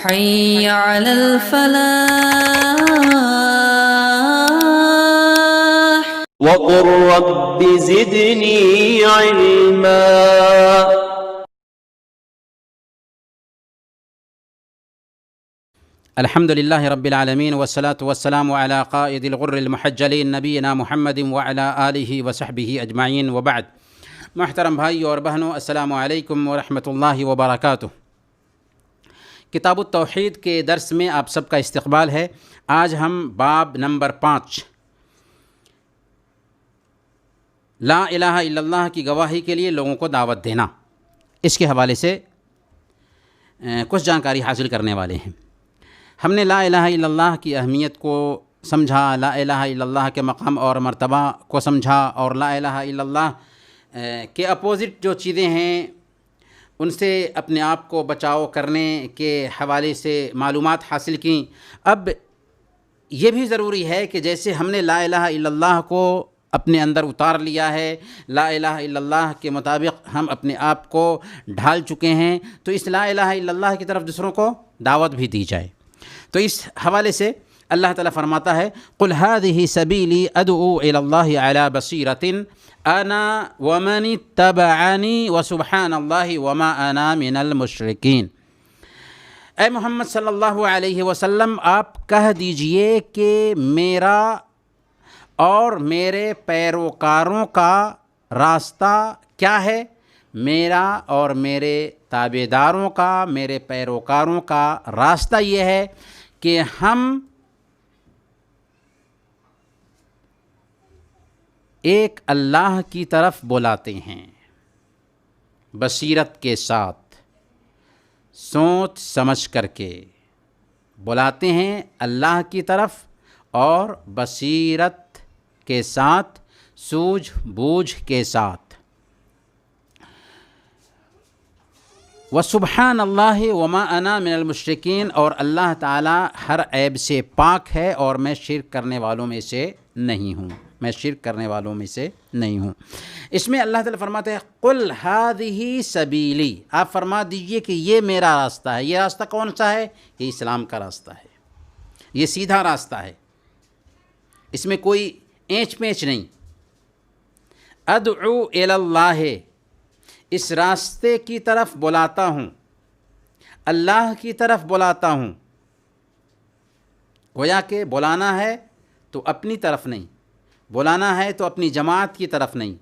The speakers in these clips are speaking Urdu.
حي على الفلاح. وقل رب زدني علما. الحمد لله رب العالمين والصلاة والسلام على قائد الغر المحجلين نبينا محمد وعلى آلہ وصحبہ اجمعین وبعد. محترم بھائیو اور بہنوں، السلام علیکم ورحمۃ اللہ وبرکاتہ. کتاب التوحید کے درس میں آپ سب کا استقبال ہے. آج ہم باب نمبر 5 لا الہ الا اللہ کی گواہی کے لیے لوگوں کو دعوت دینا، اس کے حوالے سے کچھ جانکاری حاصل کرنے والے ہیں. ہم نے لا الہ الا اللہ کی اہمیت کو سمجھا، لا الہ الا اللہ کے مقام اور مرتبہ کو سمجھا، اور لا الہ الا اللہ کے اپوزٹ جو چیزیں ہیں ان سے اپنے آپ کو بچاؤ کرنے کے حوالے سے معلومات حاصل کیں. اب یہ بھی ضروری ہے کہ جیسے ہم نے لا الہ الا اللہ کو اپنے اندر اتار لیا ہے، لا الہ الا اللہ کے مطابق ہم اپنے آپ کو ڈھال چکے ہیں، تو اس لا الہ الا اللہ کی طرف دوسروں کو دعوت بھی دی جائے. تو اس حوالے سے اللہ تعالیٰ فرماتا ہے قُلْ هَذِهِ سَبِيلِي أَدْعُو إِلَى اللَّهِ عَلَى بَصِيرَةٍ أَنَا وَمَنِ اتَّبَعَنِي وَسُبْحَانَ اللَّهِ وَمَا أَنَا مِنَ الْمُشْرِكِينَ. اے محمد صلی اللہ علیہ وسلم، آپ کہہ دیجئے کہ میرا اور میرے پیروکاروں کا راستہ کیا ہے، میرا اور میرے تابعداروں کا، میرے پیروکاروں کا راستہ یہ ہے کہ ہم ایک اللہ کی طرف بلاتے ہیں، بصیرت کے ساتھ، سوچ سمجھ کر کے بلاتے ہیں اللہ کی طرف، اور بصیرت کے ساتھ، سوجھ بوجھ کے ساتھ. وسبحان اللہ وما انا من المشرکین، اور اللہ تعالیٰ ہر عیب سے پاک ہے اور میں شرک کرنے والوں میں سے نہیں ہوں، میں شرک کرنے والوں میں سے نہیں ہوں. اس میں اللہ تعالیٰ فرماتے ہیں قل هذه سبیلی، آپ فرما دیجئے کہ یہ میرا راستہ ہے. یہ راستہ کون سا ہے؟ یہ اسلام کا راستہ ہے، یہ سیدھا راستہ ہے، اس میں کوئی اینچ پیچ نہیں. ادعو الی اللہ، اس راستے کی طرف بلاتا ہوں، اللہ کی طرف بلاتا ہوں. گویا کہ بلانا ہے تو اپنی طرف نہیں، بلانا ہے تو اپنی جماعت کی طرف نہیں،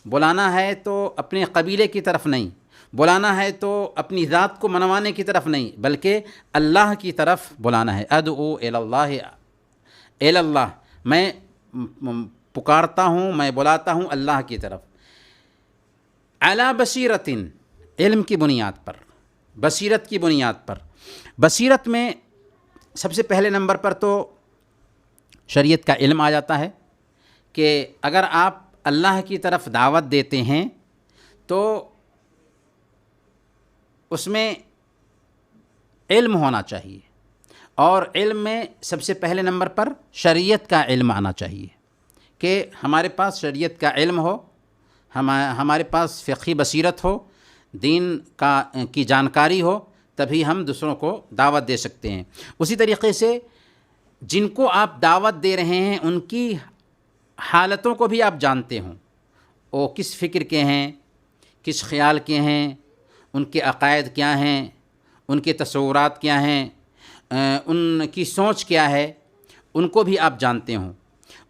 بلانا ہے تو اپنے قبیلے کی طرف نہیں، بلانا ہے تو اپنی ذات کو منوانے کی طرف نہیں، بلکہ اللہ کی طرف بلانا ہے. ادعو الی اللہ، الی اللہ، میں پکارتا ہوں، میں بلاتا ہوں اللہ کی طرف. علی بصیرت، علم کی بنیاد پر، بصیرت کی بنیاد پر. بصیرت میں سب سے پہلے نمبر پر تو شریعت کا علم آ جاتا ہے کہ اگر آپ اللہ کی طرف دعوت دیتے ہیں تو اس میں علم ہونا چاہیے، اور علم میں سب سے پہلے نمبر پر شریعت کا علم آنا چاہیے کہ ہمارے پاس شریعت کا علم ہو، ہمارے پاس فقہی بصیرت ہو، دین کی جانکاری ہو، تبھی ہم دوسروں کو دعوت دے سکتے ہیں. اسی طریقے سے جن کو آپ دعوت دے رہے ہیں ان کی حالتوں کو بھی آپ جانتے ہوں، وہ کس فکر کے ہیں، کس خیال کے ہیں، ان کے عقائد کیا ہیں، ان کے تصورات کیا ہیں، ان کی سوچ کیا ہے، ان کو بھی آپ جانتے ہوں.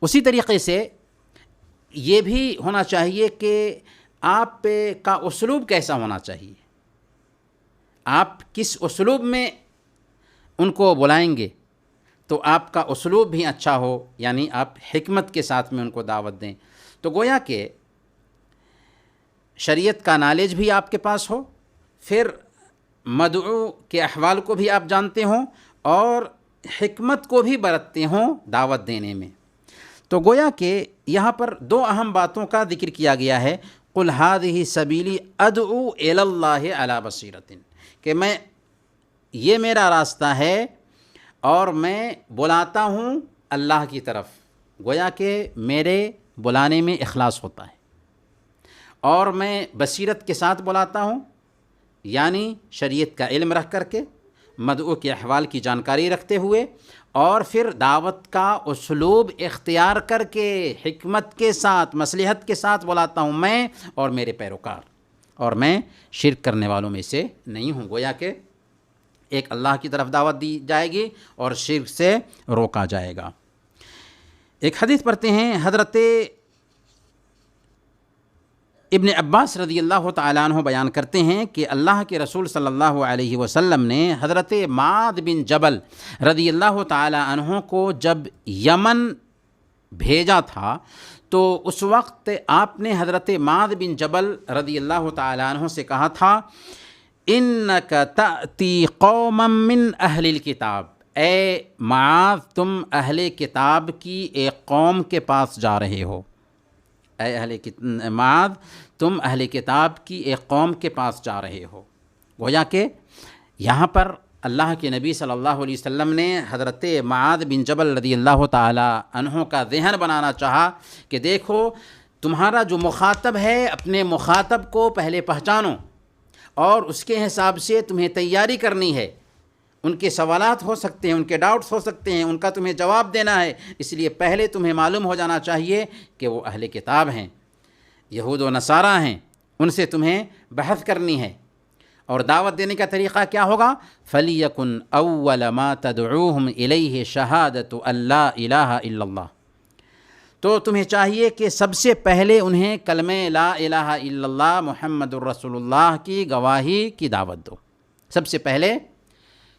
اسی طریقے سے یہ بھی ہونا چاہیے کہ آپ کا اسلوب کیسا ہونا چاہیے، آپ کس اسلوب میں ان کو بلائیں گے تو آپ کا اسلوب بھی اچھا ہو، یعنی آپ حکمت کے ساتھ میں ان کو دعوت دیں. تو گویا کہ شریعت کا نالج بھی آپ کے پاس ہو، پھر مدعو کے احوال کو بھی آپ جانتے ہوں، اور حکمت کو بھی برتتے ہوں دعوت دینے میں. تو گویا کہ یہاں پر دو اہم باتوں کا ذکر کیا گیا ہے. قل هذه سبیلی ادعو الی اللہ علی بصیرۃ، کہ یہ میرا راستہ ہے اور میں بلاتا ہوں اللہ کی طرف. گویا کہ میرے بلانے میں اخلاص ہوتا ہے، اور میں بصیرت کے ساتھ بلاتا ہوں، یعنی شریعت کا علم رکھ کر کے، مدعو کے احوال کی جانکاری رکھتے ہوئے اور پھر دعوت کا اسلوب اختیار کر کے حکمت کے ساتھ مصلحت کے ساتھ بلاتا ہوں میں اور میرے پیروکار، اور میں شرک کرنے والوں میں سے نہیں ہوں۔ گویا کہ ایک اللہ کی طرف دعوت دی جائے گی اور شرک سے روکا جائے گا۔ ایک حدیث پڑھتے ہیں، حضرت ابن عباس رضی اللہ تعالیٰ عنہ بیان کرتے ہیں کہ اللہ کے رسول صلی اللہ علیہ وسلم نے حضرت معاذ بن جبل رضی اللہ تعالیٰ عنہ کو جب یمن بھیجا تھا تو اس وقت آپ نے حضرت معاذ بن جبل رضی اللہ تعالیٰ عنہ سے کہا تھا، انک تأتی قوما من اہل الکتاب، اے معاذ تم اہل کتاب کی ایک قوم کے پاس جا رہے ہو، اے معاذ تم اہل کتاب کی ایک قوم کے پاس جا رہے ہو۔ گویا کہ یہاں پر اللہ کے نبی صلی اللہ علیہ وسلم نے حضرت معاذ بن جبل رضی اللہ تعالی عنہ کا ذہن بنانا چاہا کہ دیکھو تمہارا جو مخاطب ہے اپنے مخاطب کو پہلے پہچانو اور اس کے حساب سے تمہیں تیاری کرنی ہے۔ ان کے سوالات ہو سکتے ہیں، ان کے ڈاؤٹس ہو سکتے ہیں، ان کا تمہیں جواب دینا ہے، اس لیے پہلے تمہیں معلوم ہو جانا چاہیے کہ وہ اہل کتاب ہیں، یہود و نصارہ ہیں، ان سے تمہیں بحث کرنی ہے۔ اور دعوت دینے کا طریقہ کیا ہوگا؟ فَلْيَكُنْ أَوَّلَ مَا تَدْعُوهُمْ إِلَيْهِ شَهَادَةُ أَن لَّا إِلَٰهَ إِلَّا اللَّهُ، تو تمہیں چاہیے کہ سب سے پہلے انہیں کلمہ لا الہ الا اللہ محمد الرسول اللہ کی گواہی کی دعوت دو۔ سب سے پہلے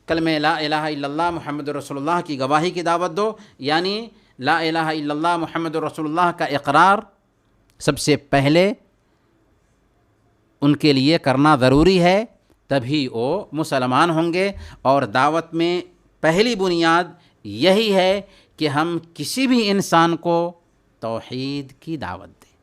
کلمہ لا الہ الا اللہ محمد الرسول اللہ کی گواہی کی دعوت دو، یعنی لا الہ الا اللہ محمد الرسول اللہ کا اقرار سب سے پہلے ان کے لیے کرنا ضروری ہے، تبھی وہ مسلمان ہوں گے۔ اور دعوت میں پہلی بنیاد یہی ہے کہ ہم کسی بھی انسان کو توحید کی دعوت دیں،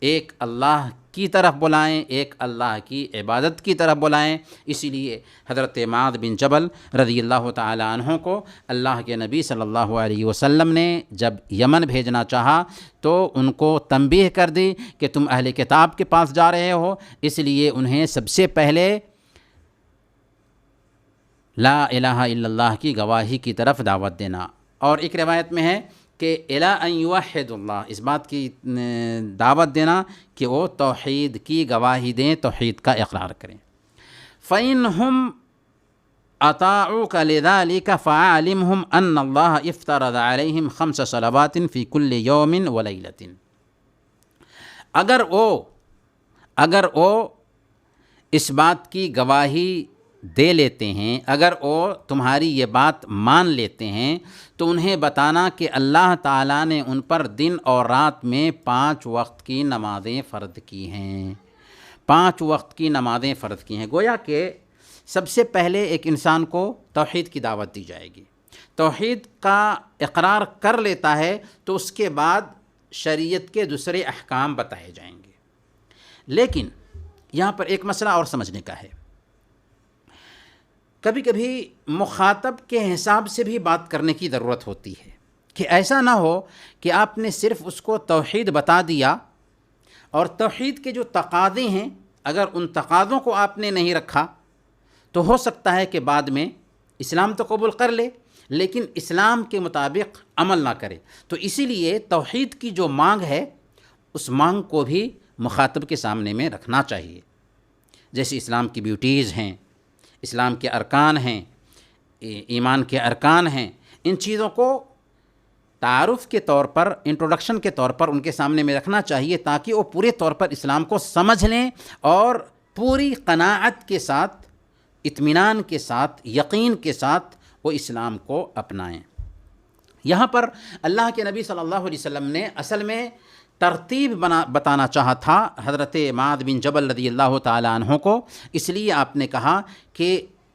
ایک اللہ کی طرف بلائیں، ایک اللہ کی عبادت کی طرف بلائیں۔ اسی لیے حضرت معاذ بن جبل رضی اللہ تعالی عنہ کو اللہ کے نبی صلی اللہ علیہ وسلم نے جب یمن بھیجنا چاہا تو ان کو تنبیہ کر دی کہ تم اہل کتاب کے پاس جا رہے ہو، اس لیے انہیں سب سے پہلے لا الہ الا اللہ کی گواہی کی طرف دعوت دینا۔ اور ایک روایت میں ہے کہ الی ان یوحد اللہ، اس بات کی دعوت دینا کہ وہ توحید کی گواہی دیں، توحید کا اقرار کریں۔ فَإِنْهُمْ أَطَاعُوكَ لِذَلِكَ فَعَلِمْهُمْ أَنَّ اللَّهَ افْتَرَضَ عَلَيْهِمْ 5 صلوات فِي كُلِّ يَوْمٍ وَلَيْلَةٍ، اگر وہ اس بات کی گواہی دے لیتے ہیں، اگر وہ تمہاری یہ بات مان لیتے ہیں تو انہیں بتانا کہ اللہ تعالیٰ نے ان پر دن اور رات میں 5 وقت کی نمازیں فرض کی ہیں، 5 وقت کی نمازیں فرض کی ہیں۔ گویا کہ سب سے پہلے ایک انسان کو توحید کی دعوت دی جائے گی، توحید کا اقرار کر لیتا ہے تو اس کے بعد شریعت کے دوسرے احکام بتائے جائیں گے۔ لیکن یہاں پر ایک مسئلہ اور سمجھنے کا ہے، کبھی کبھی مخاطب کے حساب سے بھی بات کرنے کی ضرورت ہوتی ہے کہ ایسا نہ ہو کہ آپ نے صرف اس کو توحید بتا دیا اور توحید کے جو تقاضے ہیں اگر ان تقاضوں کو آپ نے نہیں رکھا تو ہو سکتا ہے کہ بعد میں اسلام تو قبول کر لے لیکن اسلام کے مطابق عمل نہ کرے۔ تو اسی لیے توحید کی جو مانگ ہے اس مانگ کو بھی مخاطب کے سامنے میں رکھنا چاہیے، جیسے اسلام کی بیوٹیز ہیں، اسلام کے ارکان ہیں، ایمان کے ارکان ہیں، ان چیزوں کو تعارف کے طور پر، انٹروڈکشن کے طور پر ان کے سامنے میں رکھنا چاہیے تاکہ وہ پورے طور پر اسلام کو سمجھ لیں اور پوری قناعت کے ساتھ، اطمینان کے ساتھ، یقین کے ساتھ وہ اسلام کو اپنائیں۔ یہاں پر اللہ کے نبی صلی اللہ علیہ وسلم نے اصل میں ترتیب بتانا چاہا تھا حضرت معاذ بن جبل رضی اللہ تعالی عنہ کو، اس لیے آپ نے کہا کہ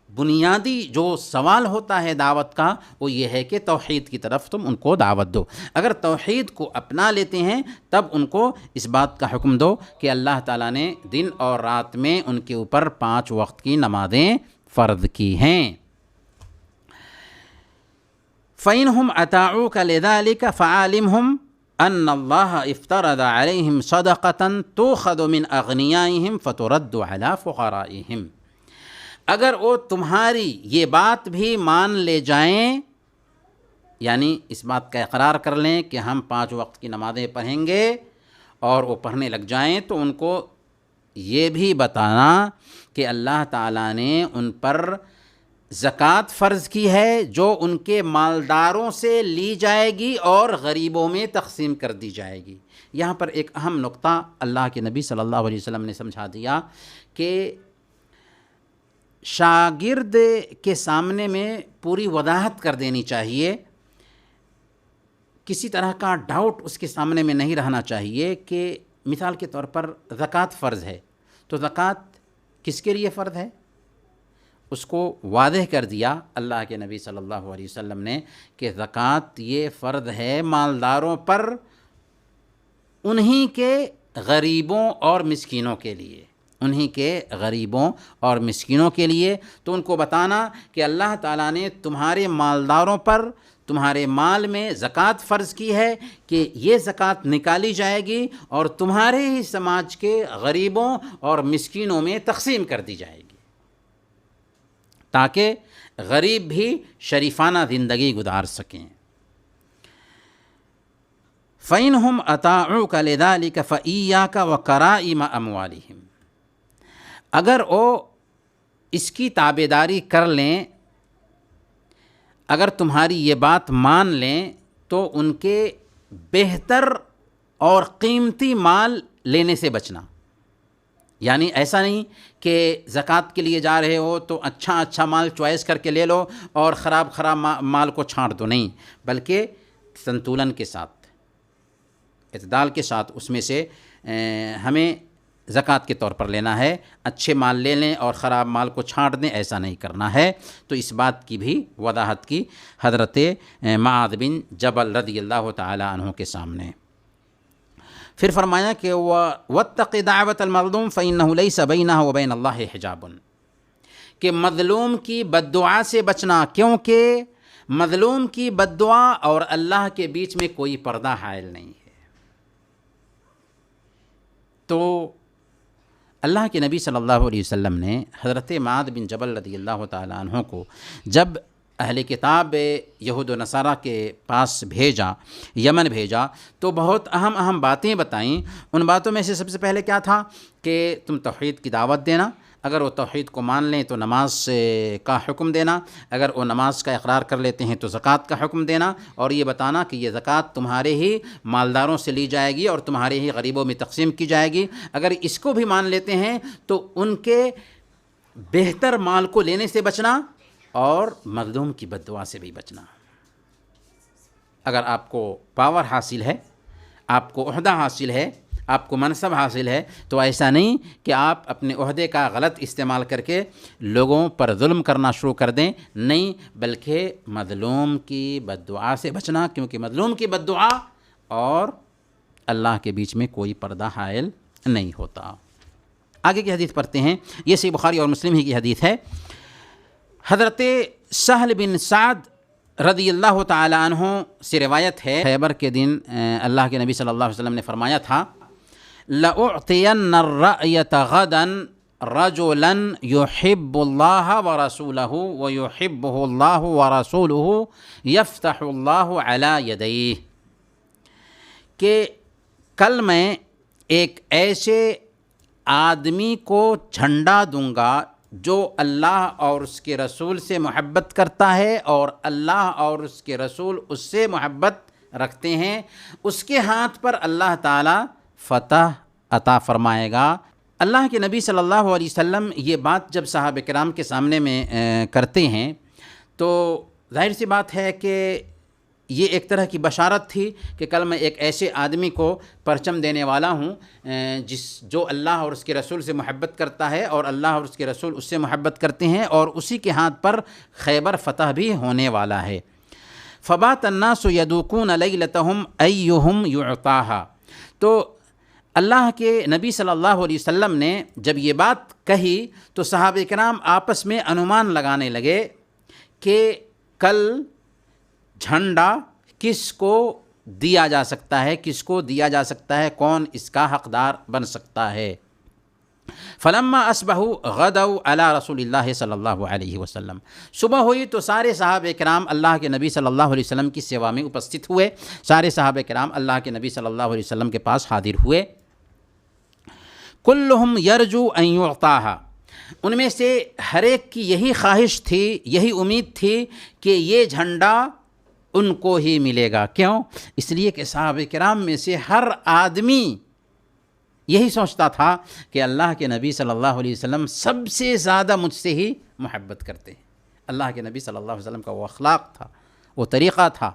بنیادی جو سوال ہوتا ہے دعوت کا وہ یہ ہے کہ توحید کی طرف تم ان کو دعوت دو۔ اگر توحید کو اپنا لیتے ہیں تب ان کو اس بات کا حکم دو کہ اللہ تعالیٰ نے دن اور رات میں ان کے اوپر 5 وقت کی نمازیں فرض کی ہیں۔ فَإِنْهُمْ أَطَاعُوكَ لِذَلِكَ فَعَلِمْهُمْ أَنَّ اللَّهَ افْتَرَضَ عَلَيْهِمْ صَدَقَةً تُؤْخَذُ مِنْ أَغْنِيَائِهِمْ فَتُرَدُّ عَلَى فُقَرَائِهِمْ، اگر وہ تمہاری یہ بات بھی مان لے جائیں، یعنی اس بات کا اقرار کر لیں کہ ہم 5 وقت کی نمازیں پڑھیں گے اور وہ پڑھنے لگ جائیں، تو ان کو یہ بھی بتانا کہ اللہ تعالیٰ نے ان پر زکوٰۃ فرض کی ہے جو ان کے مالداروں سے لی جائے گی اور غریبوں میں تقسیم کر دی جائے گی۔ یہاں پر ایک اہم نقطہ اللہ کے نبی صلی اللہ علیہ وسلم نے سمجھا دیا کہ شاگرد کے سامنے میں پوری وضاحت کر دینی چاہیے، کسی طرح کا ڈاؤٹ اس کے سامنے میں نہیں رہنا چاہیے کہ مثال کے طور پر زکوٰۃ فرض ہے، تو زکوٰۃ کس کے لیے فرض ہے؟ اس کو واضح کر دیا اللہ کے نبی صلی اللہ علیہ وسلم نے کہ زکوٰۃ یہ فرض ہے مالداروں پر، انہی کے غریبوں اور مسکینوں کے لیے، انہی کے غریبوں اور مسکینوں کے لیے۔ تو ان کو بتانا کہ اللہ تعالیٰ نے تمہارے مالداروں پر، تمہارے مال میں زکوٰۃ فرض کی ہے کہ یہ زکوٰۃ نکالی جائے گی اور تمہارے ہی سماج کے غریبوں اور مسکینوں میں تقسیم کر دی جائے گی، تاکہ غریب بھی شریفانہ زندگی گزار سکیں۔ فَإِنْهُمْ أَطَاعُوكَ لِذَلِكَ فَإِيَّاكَ وَكَرَائِمَ أَمْوَالِهِمْ، اگر وہ اس کی تابعداری کر لیں، اگر تمہاری یہ بات مان لیں، تو ان کے بہتر اور قیمتی مال لینے سے بچنا۔ یعنی ایسا نہیں کہ زکوٰۃ کے لیے جا رہے ہو تو اچھا مال چوائس کر کے لے لو اور خراب مال کو چھانٹ دو، نہیں، بلکہ سنتولن کے ساتھ، اعتدال کے ساتھ اس میں سے ہمیں زکوٰۃ کے طور پر لینا ہے۔ اچھے مال لے لیں اور خراب مال کو چھانٹ دیں، ایسا نہیں کرنا ہے۔ تو اس بات کی بھی وضاحت کی حضرت معاذ بن جبل رضی اللہ تعالی عنہ کے سامنے۔ پھر فرمایا کہ وَاتَّقِ دَعْوَةَ الْمَظْلُومِ فَإِنَّهُ لَيْسَ بَيْنَهَا وَبَيْنَ اللَّهِ حِجَابٌ، کہ مظلوم کی بد دعا سے بچنا، کیونکہ مظلوم کی بد دعا اور اللہ کے بیچ میں کوئی پردہ حائل نہیں ہے۔ تو اللہ کے نبی صلی اللہ علیہ وسلم نے حضرت معاذ بن جبل رضی اللہ تعالی عنہ کو جب اہل کتاب یہود و نصارہ کے پاس بھیجا، یمن بھیجا، تو بہت اہم باتیں بتائیں۔ ان باتوں میں سے سب سے پہلے کیا تھا کہ تم توحید کی دعوت دینا، اگر وہ توحید کو مان لیں تو نماز کا حکم دینا، اگر وہ نماز کا اقرار کر لیتے ہیں تو زکوٰۃ کا حکم دینا، اور یہ بتانا کہ یہ زکوٰۃ تمہارے ہی مالداروں سے لی جائے گی اور تمہارے ہی غریبوں میں تقسیم کی جائے گی۔ اگر اس کو بھی مان لیتے ہیں تو ان کے بہتر مال کو لینے سے بچنا اور مظلوم کی بد دعا سے بھی بچنا۔ اگر آپ کو پاور حاصل ہے، آپ کو عہدہ حاصل ہے، آپ کو منصب حاصل ہے، تو ایسا نہیں کہ آپ اپنے عہدے کا غلط استعمال کر کے لوگوں پر ظلم کرنا شروع کر دیں، نہیں، بلکہ مظلوم کی بد دعا سے بچنا، کیونکہ مظلوم کی بد دعا اور اللہ کے بیچ میں کوئی پردہ حائل نہیں ہوتا۔ آگے کی حدیث پڑھتے ہیں، یہ صحیح بخاری اور مسلم ہی کی حدیث ہے۔ حضرت سہل بن سعد رضی اللہ تعالی عنہ سے روایت ہے، خیبر کے دن اللہ کے نبی صلی اللہ علیہ وسلم نے فرمایا تھا، لَأُعْطِيَنَّ الرَّأْيَةَ غَدًا رَجُلًا يُحِبُّ اللَّهَ وَرَسُولَهُ وَيُحِبُّهُ اللَّهُ وَرَسُولُهُ يَفْتَحُ اللَّهُ عَلَى يَدَيْهِ، کہ کل میں ایک ایسے آدمی کو جھنڈا دوں گا جو اللہ اور اس کے رسول سے محبت کرتا ہے اور اللہ اور اس کے رسول اس سے محبت رکھتے ہیں، اس کے ہاتھ پر اللہ تعالی فتح عطا فرمائے گا۔ اللہ کے نبی صلی اللہ علیہ وسلم یہ بات جب صحابہ کرام کے سامنے میں کرتے ہیں تو ظاہر سی بات ہے کہ یہ ایک طرح کی بشارت تھی کہ کل میں ایک ایسے آدمی کو پرچم دینے والا ہوں جو اللہ اور اس کے رسول سے محبت کرتا ہے اور اللہ اور اس کے رسول اس سے محبت کرتے ہیں، اور اسی کے ہاتھ پر خیبر فتح بھی ہونے والا ہے۔ فبات الناس یدوقون لیلتہم ایہم یعطاہا، تو اللہ کے نبی صلی اللہ علیہ وسلم نے جب یہ بات کہی تو صحابہ کرام آپس میں انومان لگانے لگے کہ کل جھنڈا کس کو دیا جا سکتا ہے، کس کو دیا جا سکتا ہے، کون اس کا حقدار بن سکتا ہے۔ فلما اصبحوا غدوا علی رسول اللہ صلی اللہ علیہ وسلم، صبح ہوئی تو سارے صحابہ کرام اللہ کے نبی صلی اللہ علیہ وسلم کی سیوا میں اپستھت ہوئے، سارے صحابہ کرام اللہ کے نبی صلی اللہ علیہ وسلم کے پاس حاضر ہوئے۔ کلہم یرجو ان یعطاہا، ان میں سے ہر ایک کی یہی خواہش تھی، یہی امید تھی کہ یہ جھنڈا ان کو ہی ملے گا۔ کیوں؟ اس لیے کہ صحابہ کرام میں سے ہر آدمی یہی سوچتا تھا کہ اللہ کے نبی صلی اللہ علیہ وسلم سب سے زیادہ مجھ سے ہی محبت کرتے ہیں۔ اللہ کے نبی صلی اللہ علیہ وسلم کا وہ اخلاق تھا، وہ طریقہ تھا،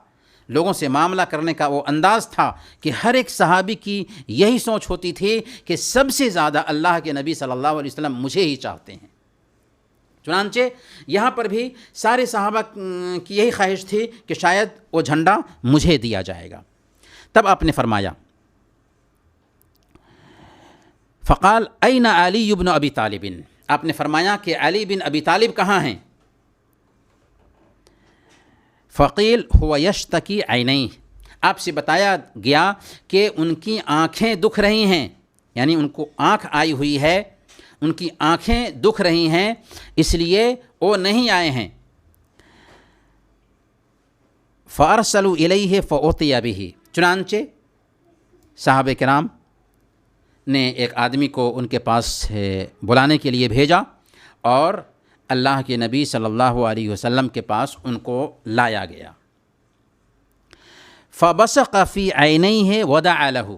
لوگوں سے معاملہ کرنے کا وہ انداز تھا کہ ہر ایک صحابی کی یہی سوچ ہوتی تھی کہ سب سے زیادہ اللہ کے نبی صلی اللہ علیہ وسلم مجھے ہی چاہتے ہیں۔ چنانچہ یہاں پر بھی سارے صحابہ کی یہی خواہش تھی کہ شاید وہ جھنڈا مجھے دیا جائے گا۔ تب آپ نے فرمایا، فقال این علی بن ابی طالب، آپ نے فرمایا کہ علی بن ابی طالب کہاں ہیں؟ فقیل هو یشتکی عینیہ، آپ سے بتایا گیا کہ ان کی آنکھیں دکھ رہی ہیں، یعنی ان کو آنکھ آئی ہوئی ہے، ان کی آنکھیں دکھ رہی ہیں، اس لیے وہ نہیں آئے ہیں۔ فارسلوا الیہ فاتی بہ، چنانچہ صحابہ کرام نے ایک آدمی کو ان کے پاس بلانے کے لیے بھیجا اور اللہ کے نبی صلی اللہ علیہ وسلم کے پاس ان کو لایا گیا۔ فبصق فی عینیہ ودعا لہ،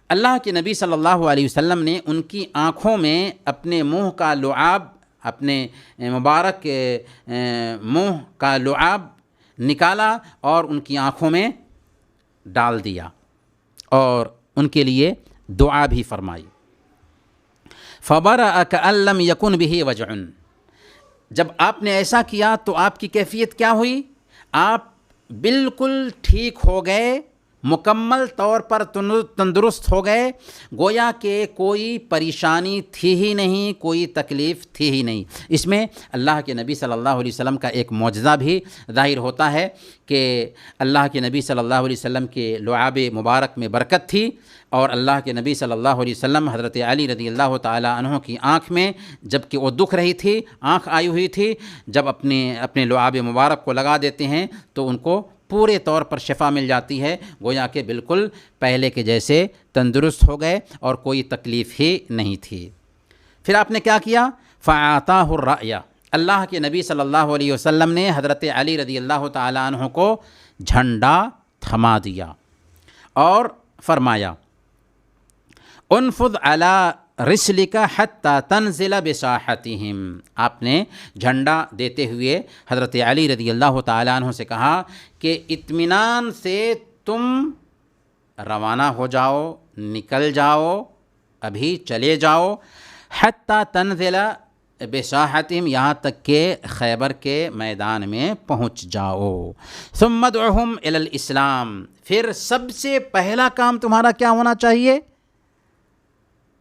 اللہ کے نبی صلی اللہ علیہ وسلم نے ان کی آنکھوں میں اپنے منہ کا لعاب، اپنے مبارک منہ کا لعاب نکالا اور ان کی آنکھوں میں ڈال دیا اور ان کے لیے دعا بھی فرمائی۔ فبرأ کأن لم یکن بہ وجع، جب آپ نے ایسا کیا تو آپ کی کیفیت کیا ہوئی؟ آپ بالکل ٹھیک ہو گئے، مکمل طور پر تندرست ہو گئے، گویا کہ کوئی پریشانی تھی ہی نہیں، کوئی تکلیف تھی ہی نہیں۔ اس میں اللہ کے نبی صلی اللہ علیہ وسلم کا ایک معجزہ بھی ظاہر ہوتا ہے کہ اللہ کے نبی صلی اللہ علیہ وسلم کے لعاب مبارک میں برکت تھی، اور اللہ کے نبی صلی اللہ علیہ وسلم حضرت علی رضی اللہ تعالی عنہ کی آنکھ میں جب کہ وہ دکھ رہی تھی، آنکھ آئی ہوئی تھی، جب اپنے لعاب مبارک کو لگا دیتے ہیں تو ان کو پورے طور پر شفا مل جاتی ہے، گویا کہ بالکل پہلے کے جیسے تندرست ہو گئے اور کوئی تکلیف ہی نہیں تھی۔ پھر آپ نے کیا کیا؟ فَأَعْطَاهُ الرَّأْيَ، اللہ کے نبی صلی اللہ علیہ وسلم نے حضرت علی رضی اللہ تعالی عنہ کو جھنڈا تھما دیا اور فرمایا، انفض علی رسلک حتی تنزل بساحتہم، آپ نے جھنڈا دیتے ہوئے حضرت علی رضی اللہ تعالی عنہ سے کہا کہ اطمینان سے تم روانہ ہو جاؤ، نکل جاؤ، ابھی چلے جاؤ، حتی تنزل بساحتہم، یہاں تک کہ خیبر کے میدان میں پہنچ جاؤ۔ ثم ادعوہم الی الاسلام، پھر سب سے پہلا کام تمہارا کیا ہونا چاہیے؟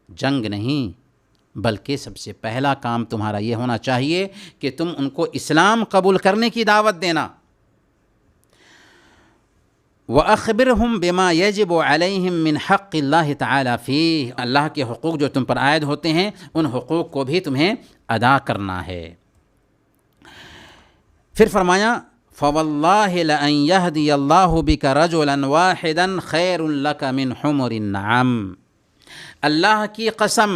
جنگ نہیں، بلکہ سب سے پہلا کام تمہارا یہ ہونا چاہیے کہ تم ان کو اسلام قبول کرنے کی دعوت دینا۔ وَأَخْبِرْهُمْ بِمَا يَجِبُ عَلَيْهِمْ مِنْ حَقِّ اللَّهِ تَعَالَى فِيهِ، اللہ کے حقوق جو تم پر عائد ہوتے ہیں ان حقوق کو بھی تمہیں ادا کرنا ہے۔ پھر فرمایا، فَوَاللَّهِ لَأَنْ يَهْدِيَ اللَّهُ بِكَ رَجُلًا وَاحِدًا خَيْرٌ لَكَ مِنْ حُمُرِ النَّعَمِ، اللہ کی قسم،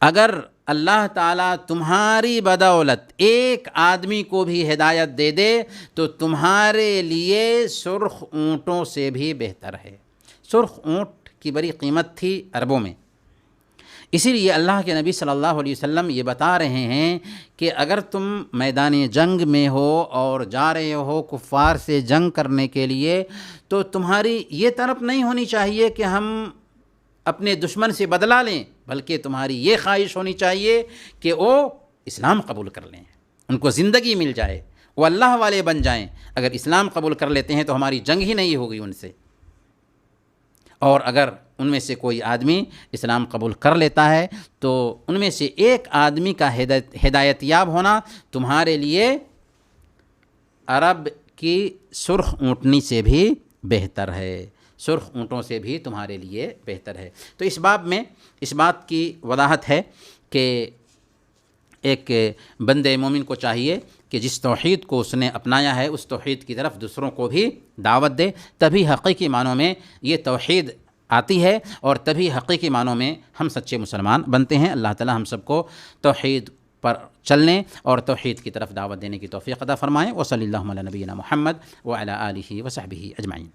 اگر اللہ تعالیٰ تمہاری بدولت ایک آدمی کو بھی ہدایت دے دے تو تمہارے لیے سرخ اونٹوں سے بھی بہتر ہے۔ سرخ اونٹ کی بڑی قیمت تھی عربوں میں، اسی لیے اللہ کے نبی صلی اللہ علیہ وسلم یہ بتا رہے ہیں کہ اگر تم میدان جنگ میں ہو اور جا رہے ہو کفار سے جنگ کرنے کے لیے تو تمہاری یہ طرف نہیں ہونی چاہیے کہ ہم اپنے دشمن سے بدلہ لیں، بلکہ تمہاری یہ خواہش ہونی چاہیے کہ وہ اسلام قبول کر لیں، ان کو زندگی مل جائے، وہ اللہ والے بن جائیں۔ اگر اسلام قبول کر لیتے ہیں تو ہماری جنگ ہی نہیں ہوگی ان سے، اور اگر ان میں سے کوئی آدمی اسلام قبول کر لیتا ہے تو ان میں سے ایک آدمی کا ہدایت یاب ہونا تمہارے لیے عرب کی سرخ اونٹنی سے بھی بہتر ہے۔ سرخ اونٹوں سے بھی تمہارے لیے بہتر ہے۔ تو اس باب میں اس بات کی وضاحت ہے کہ ایک بندے مومن کو چاہیے کہ جس توحید کو اس نے اپنایا ہے اس توحید کی طرف دوسروں کو بھی دعوت دے، تبھی حقیقی معنوں میں یہ توحید آتی ہے اور تبھی حقیقی معنوں میں ہم سچے مسلمان بنتے ہیں۔ اللہ تعالی ہم سب کو توحید پر چلنے اور توحید کی طرف دعوت دینے کی توفیق عطا فرمائیں۔ وصلی اللہ علی نبینا محمد وعلی آلہ وصحبہ اجمعین۔